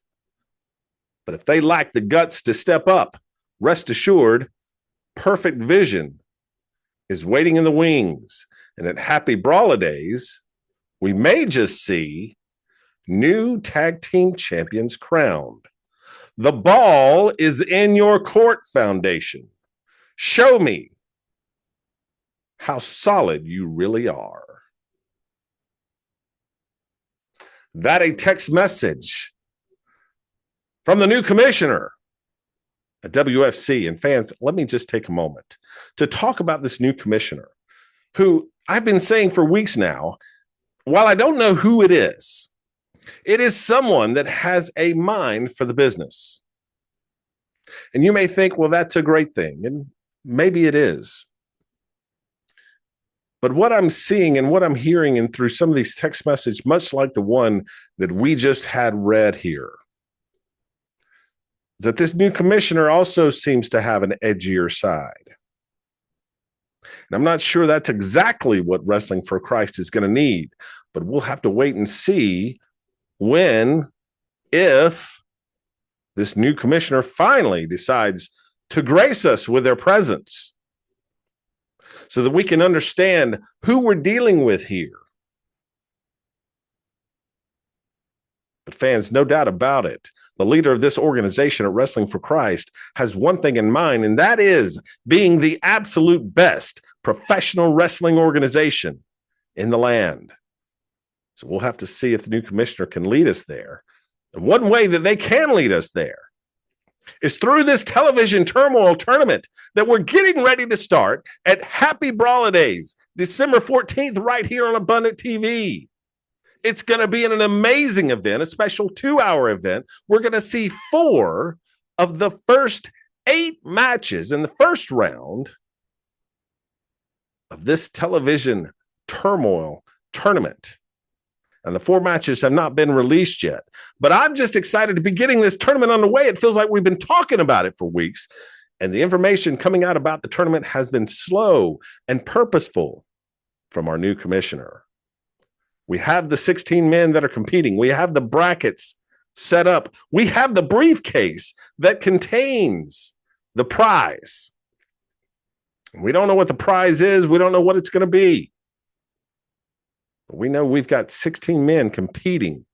But if they lack the guts to step up, rest assured, perfect vision is waiting in the wings. And at Happy Brawler Days, we may just see new tag team champions crowned. The ball is in your court, foundation. Show me how solid you really are. That a text message from the new commissioner at WFC. And fans, let me just take a moment to talk about this new commissioner, who I've been saying for weeks now, while I don't know who it is someone that has a mind for the business. And you may think, well, that's a great thing. And maybe it is. But what I'm seeing and what I'm hearing and through some of these text messages, much like the one that we just had read here, is that this new commissioner also seems to have an edgier side. And I'm not sure that's exactly what Wrestling for Christ is going to need, but we'll have to wait and see when, if this new commissioner finally decides to grace us with their presence so that we can understand who we're dealing with here. But fans, no doubt about it, the leader of this organization at Wrestling for Christ has one thing in mind, and that is being the absolute best professional wrestling organization in the land. So we'll have to see if the new commissioner can lead us there. And one way that they can lead us there is through this television turmoil tournament that we're getting ready to start at Happy Brawler Days, December 14th, right here on Abundant TV. It's going to be an amazing event, a special 2-hour event. We're going to see 4 of the first 8 matches in the first round of this television turmoil tournament. And the 4 matches have not been released yet. But I'm just excited to be getting this tournament underway. It feels like we've been talking about it for weeks. And the information coming out about the tournament has been slow and purposeful from our new commissioner. We have the 16 men that are competing. We have the brackets set up. We have the briefcase that contains the prize. We don't know what the prize is. We don't know what it's going to be. But we know we've got 16 men competing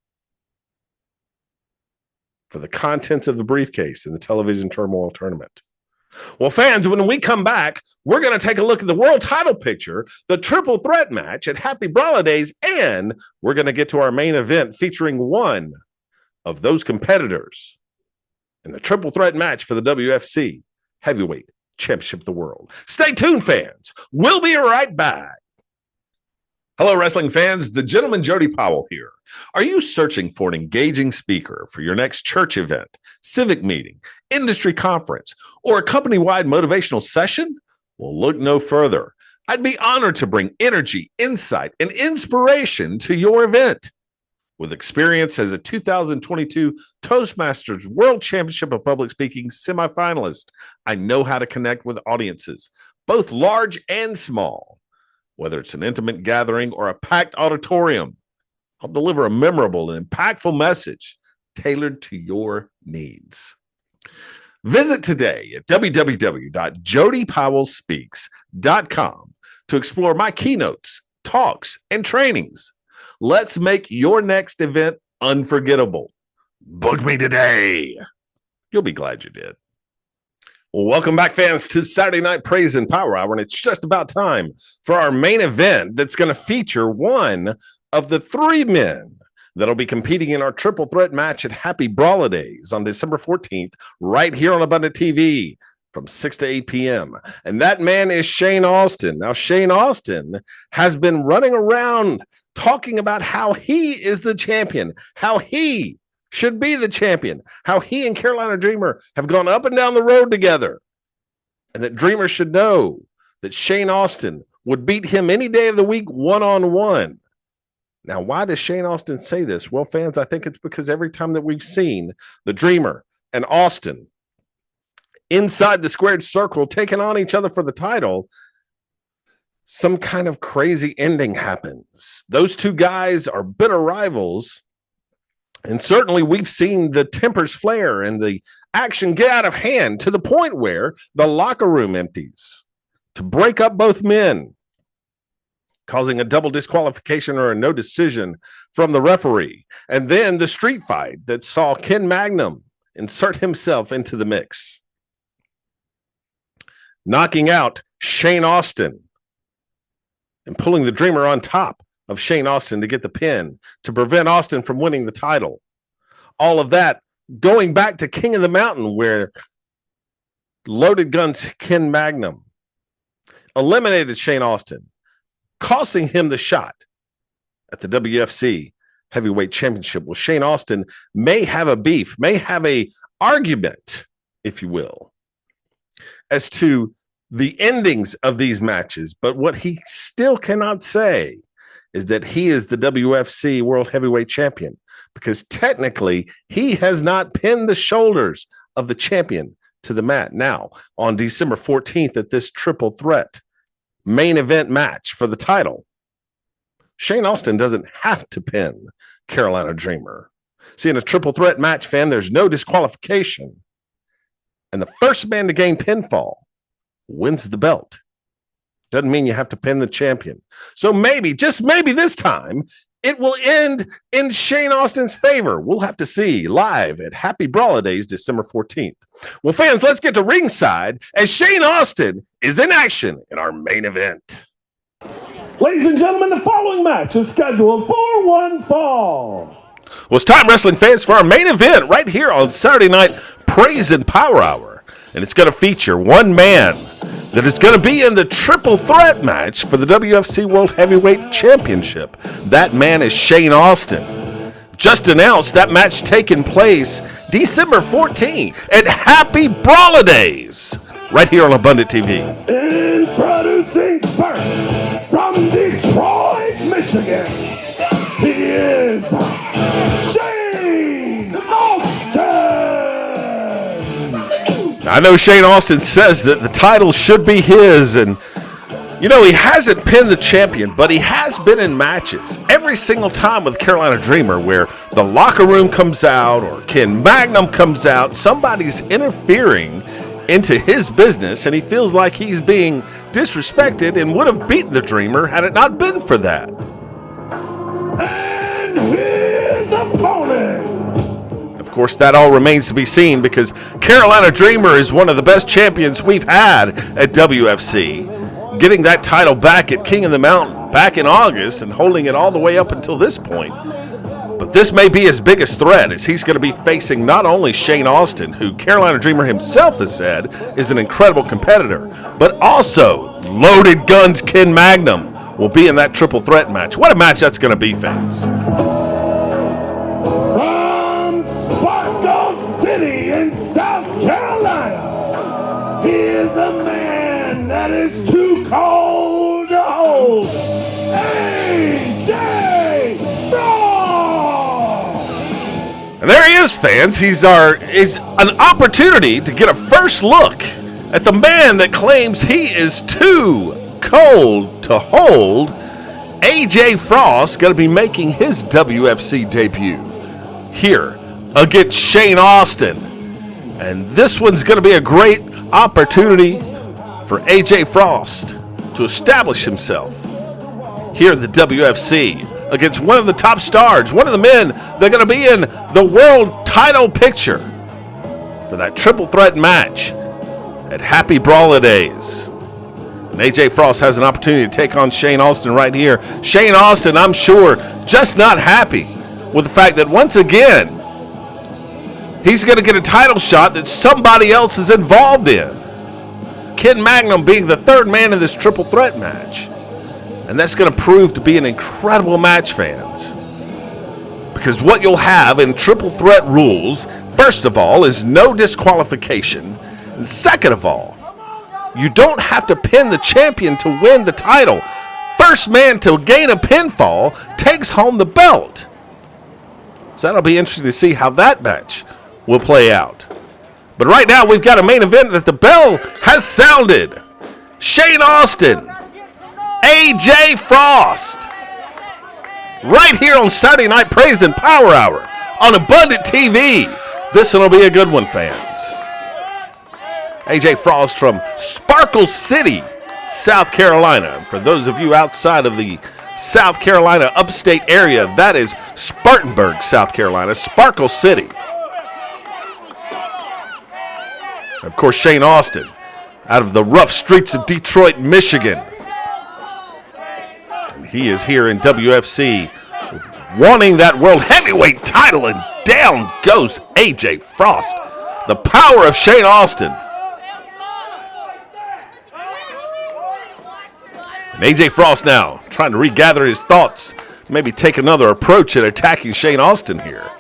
for the contents of the briefcase in the Television Turmoil Tournament. Well, fans, when we come back, we're going to take a look at the world title picture, the triple threat match at Happy Brawler Days, and we're going to get to our main event featuring one of those competitors in the triple threat match for the WFC Heavyweight Championship of the World. Stay tuned, fans. We'll be right back. Hello, wrestling fans. The gentleman Jody Powell here. Are you searching for an engaging speaker for your next church event, civic meeting, industry conference, or a company-wide motivational session? Well, look no further. I'd be honored to bring energy, insight, and inspiration to your event. With experience as a 2022 Toastmasters World Championship of Public Speaking semifinalist, I know how to connect with audiences, both large and small. Whether it's an intimate gathering or a packed auditorium, I'll deliver a memorable and impactful message tailored to your needs. Visit today at www.jodypowellspeaks.com to explore my keynotes, talks, and trainings. Let's make your next event unforgettable. Book me today. You'll be glad you did. Well, welcome back, fans, to Saturday Night Praise and Power Hour, and it's just about time for our main event that's going to feature one of the three men that'll be competing in our triple threat match at Happy Brawler Days on December 14th, right here on Abundant TV from 6 to 8 p.m. And that man is Shane Austin. Now, Shane Austin has been running around talking about how he is the champion, how he should be the champion, how he and Carolina Dreamer have gone up and down the road together, and that Dreamer should know that Shane Austin would beat him any day of the week one-on-one. Now, why does Shane Austin say this? Well, fans, I think it's because every time that we've seen the Dreamer and Austin inside the squared circle taking on each other for the title, some kind of crazy ending happens. Those two guys are bitter rivals. And certainly we've seen the tempers flare and the action get out of hand to the point where the locker room empties to break up both men, causing a double disqualification or a no decision from the referee. And then the street fight that saw Ken Magnum insert himself into the mix, knocking out Shane Austin and pulling the Dreamer on top of Shane Austin to get the pin to prevent Austin from winning the title. All of that going back to King of the Mountain, where Loaded Guns Ken Magnum eliminated Shane Austin, costing him the shot at the WFC Heavyweight Championship. Well, Shane Austin may have a beef, may have a argument, if you will, as to the endings of these matches. But what he still cannot say is that he is the WFC World Heavyweight Champion, because technically he has not pinned the shoulders of the champion to the mat. Now, on December 14th at this triple threat main event match for the title, Shane Austin doesn't have to pin Carolina Dreamer. See, in a triple threat match, fan, there's no disqualification. And the first man to gain pinfall wins the belt. Doesn't mean you have to pin the champion. So maybe, just maybe this time, it will end in Shane Austin's favor. We'll have to see live at Happy Brawler Days, December 14th. Well, fans, let's get to ringside as Shane Austin is in action in our main event. Ladies and gentlemen, the following match is scheduled for one fall. Well, it's time, wrestling fans, for our main event right here on Saturday Night Praise and Power Hour. And it's going to feature one man that is going to be in the triple threat match for the WFC World Heavyweight Championship. That man is Shane Austin. Just announced that match taking place December 14th at Happy Brawler Days, right here on Abundant TV. Introducing first, from Detroit, Michigan, he is Shane Austin. I I know Shane Austin says that the title should be his, and you know, he hasn't pinned the champion, but he has been in matches every single time with Carolina Dreamer where the locker room comes out or Ken Magnum comes out. Somebody's interfering into his business, and he feels like he's being disrespected and would have beaten the Dreamer had it not been for that. And his opponent. Of course, that all remains to be seen because Carolina Dreamer is one of the best champions we've had at WFC. Getting that title back at King of the Mountain back in August and holding it all the way up until this point. But this may be his biggest threat, as he's going to be facing not only Shane Austin, who Carolina Dreamer himself has said is an incredible competitor, but also Loaded Guns Ken Magnum will be in that triple threat match. What a match that's going to be, fans. From Sparkle City in South Carolina, he is the man that is too cold to hold. AJ Frost! And there he is, fans. He's an opportunity to get a first look at the man that claims he is too cold to hold. AJ Frost going to be making his WFC debut here against Shane Austin. And this one's going to be a great opportunity for AJ Frost to establish himself here in the WFC against one of the top stars, one of the men that are going to be in the world title picture for that triple threat match at Happy Brawler Days. And AJ Frost has an opportunity to take on Shane Austin right here. Shane Austin, I'm sure, just not happy with the fact that once again, he's going to get a title shot that somebody else is involved in. Ken Magnum being the third man in this triple threat match. And that's going to prove to be an incredible match, fans. Because what you'll have in triple threat rules, first of all, is no disqualification. And second of all, you don't have to pin the champion to win the title. First man to gain a pinfall takes home the belt. So that'll be interesting to see how that match will play out. But right now, we've got a main event that the bell has sounded. Shane Austin, AJ Frost. Right here on Saturday Night Praise and Power Hour on Abundant TV. This one will be a good one, fans. AJ Frost from Sparkle City, South Carolina. For those of you outside of the South Carolina upstate area, that is Spartanburg, South Carolina, Sparkle City. Of course, Shane Austin out of the rough streets of Detroit, Michigan. And he is here in WFC wanting that world heavyweight title, and down goes AJ Frost. The power of Shane Austin. And AJ Frost now trying to regather his thoughts, maybe take another approach at attacking Shane Austin here.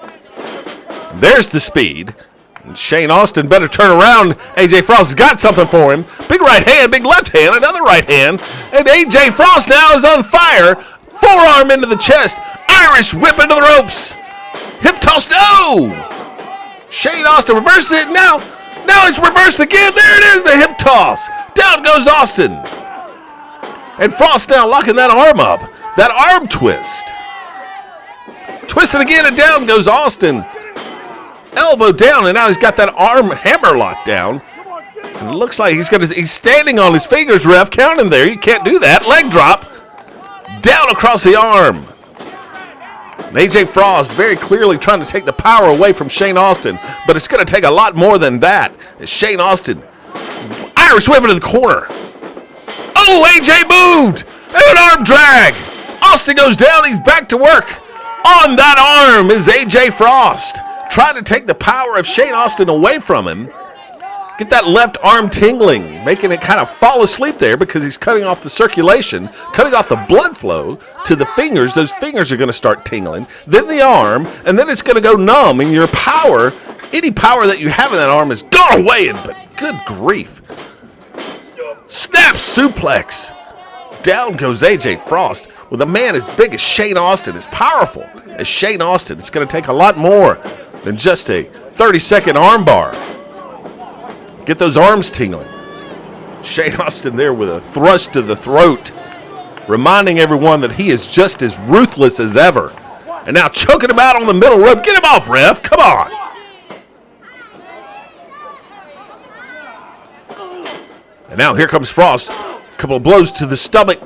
And there's the speed. And Shane Austin better turn around. AJ Frost has got something for him. Big right hand, big left hand, another right hand. And AJ Frost now is on fire. Forearm into the chest. Irish whip into the ropes. Hip toss, no! Shane Austin reverses it now. Now it's reversed again. There it is, the hip toss. Down goes Austin. And Frost now locking that arm up. That arm twist. Twisted again, and down goes Austin. Elbow down, and now he's got that arm hammer locked down. And it looks like he's standing on his fingers, ref. Count him there. You can't do that. Leg drop. Down across the arm. And AJ Frost very clearly trying to take the power away from Shane Austin. But it's going to take a lot more than that. As Shane Austin, Irish whip into the corner. Oh, AJ moved. And an arm drag. Austin goes down. He's back to work. On that arm is AJ Frost. Trying to take the power of Shane Austin away from him. Get that left arm tingling, making it kind of fall asleep there because he's cutting off the circulation, cutting off the blood flow to the fingers. Those fingers are going to start tingling. Then the arm, and then it's going to go numb, and your power, any power that you have in that arm is gone away. But good grief. Snap suplex. Down goes AJ Frost with a man as big as Shane Austin, as powerful as Shane Austin. It's going to take a lot more than just a 30-second armbar. Get those arms tingling. Shane Austin there with a thrust to the throat, reminding everyone that he is just as ruthless as ever. And now choking him out on the middle rope. Get him off, ref. Come on. And now here comes Frost. A couple of blows to the stomach.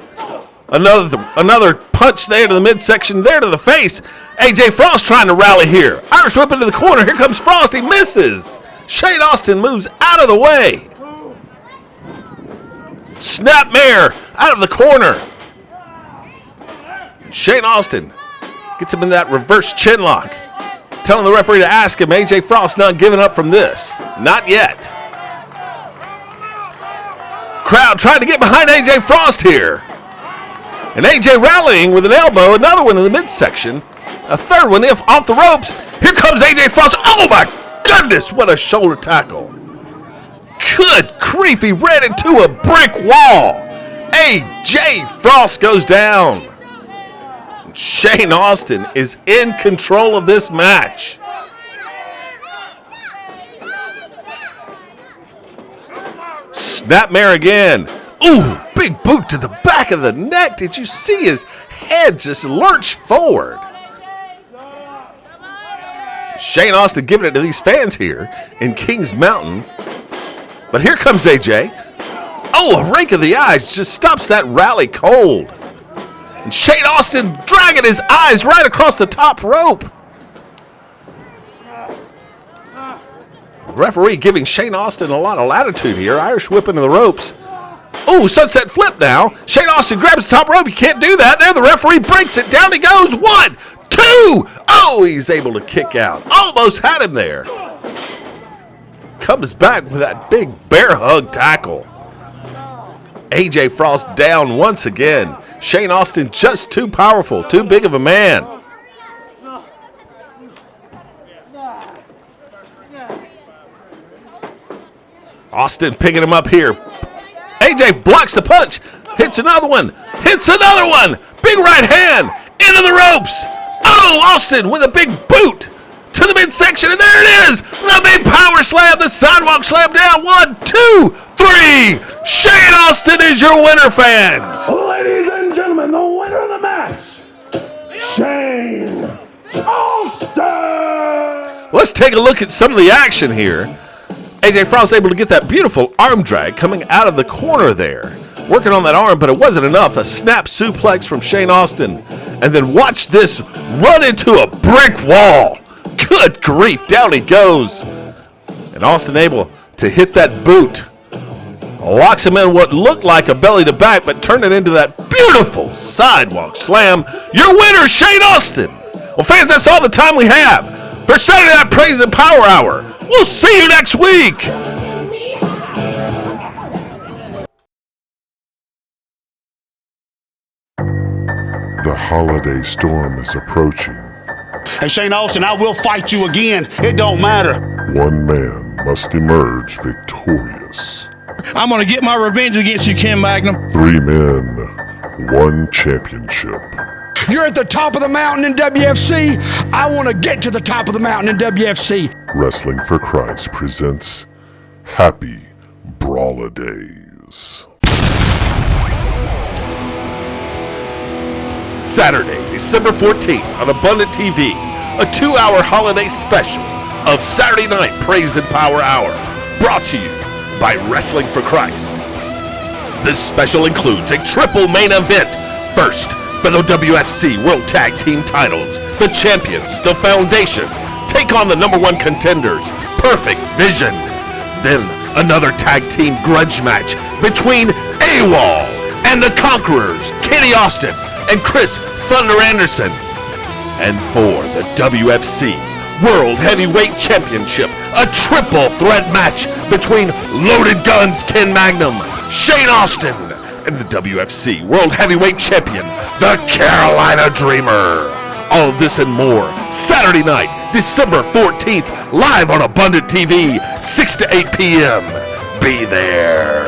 Another punch there to the midsection, there to the face. AJ Frost trying to rally here. Irish whip into the corner. Here comes Frost. He misses. Shane Austin moves out of the way. Snapmare out of the corner. Shane Austin gets him in that reverse chin lock. Telling the referee to ask him. AJ Frost not giving up from this. Not yet. Crowd trying to get behind AJ Frost here. And AJ rallying with an elbow. Another one in the midsection. A third one off the ropes. Here comes AJ Frost. Oh my goodness, what a shoulder tackle. Good grief, he ran into a brick wall. AJ Frost goes down. Shane Austin is in control of this match. Snapmare again. Ooh, big boot to the back of the neck. Did you see his head just lurch forward? Shane Austin giving it to these fans here in Kings Mountain. But here comes AJ. Oh, a rake of the eyes just stops that rally cold. And Shane Austin dragging his eyes right across the top rope. Referee giving Shane Austin a lot of latitude here. Irish whip into the ropes. Oh, sunset flip now. Shane Austin grabs the top rope. He can't do that. There, the referee breaks it. Down he goes. 1, 2. Oh, he's able to kick out. Almost had him there. Comes back with that big bear hug tackle. AJ Frost down once again. Shane Austin just too powerful, too big of a man. Austin picking him up here. AJ blocks the punch. Hits another one. Hits another one. Big right hand. Into the ropes. Oh, Austin with a big boot to the midsection. And there it is. The big power slam. The sidewalk slam down. 1, 2, 3. Shane Austin is your winner, fans. Ladies and gentlemen, the winner of the match, Shane Austin. Let's take a look at some of the action here. AJ Frost able to get that beautiful arm drag coming out of the corner there. Working on that arm, but it wasn't enough. A snap suplex from Shane Austin. And then watch this run into a brick wall. Good grief, down he goes. And Austin able to hit that boot. Locks him in what looked like a belly to back, but turned it into that beautiful sidewalk slam. Your winner, Shane Austin. Well, fans, that's all the time we have for Saturday Night Praise and Power Hour. We'll see you next week. The holiday storm is approaching. Hey, Shane Austin, I will fight you again. It don't matter. One man must emerge victorious. I'm going to get my revenge against you, Ken Magnum. 3 men, 1 championship. You're at the top of the mountain in WFC. I want to get to the top of the mountain in WFC. Wrestling for Christ presents Happy Brawler Days. Saturday, December 14th on Abundant TV, a 2-hour holiday special of Saturday Night Praise and Power Hour, brought to you by Wrestling for Christ. This special includes a triple main event. First, for the WFC World Tag Team titles, the champions, the Foundation, take on the #1 contenders, Perfect Vision. Then, another tag team grudge match between AWOL and the Conquerors, Kenny Austin and Chris Thunder Anderson. And for the WFC World Heavyweight Championship, a triple threat match between Loaded Guns Ken Magnum, Shane Austin, and the WFC World Heavyweight Champion, the Carolina Dreamer. All of this and more, Saturday night, December 14th, live on Abundant TV, 6 to 8 p.m. Be there.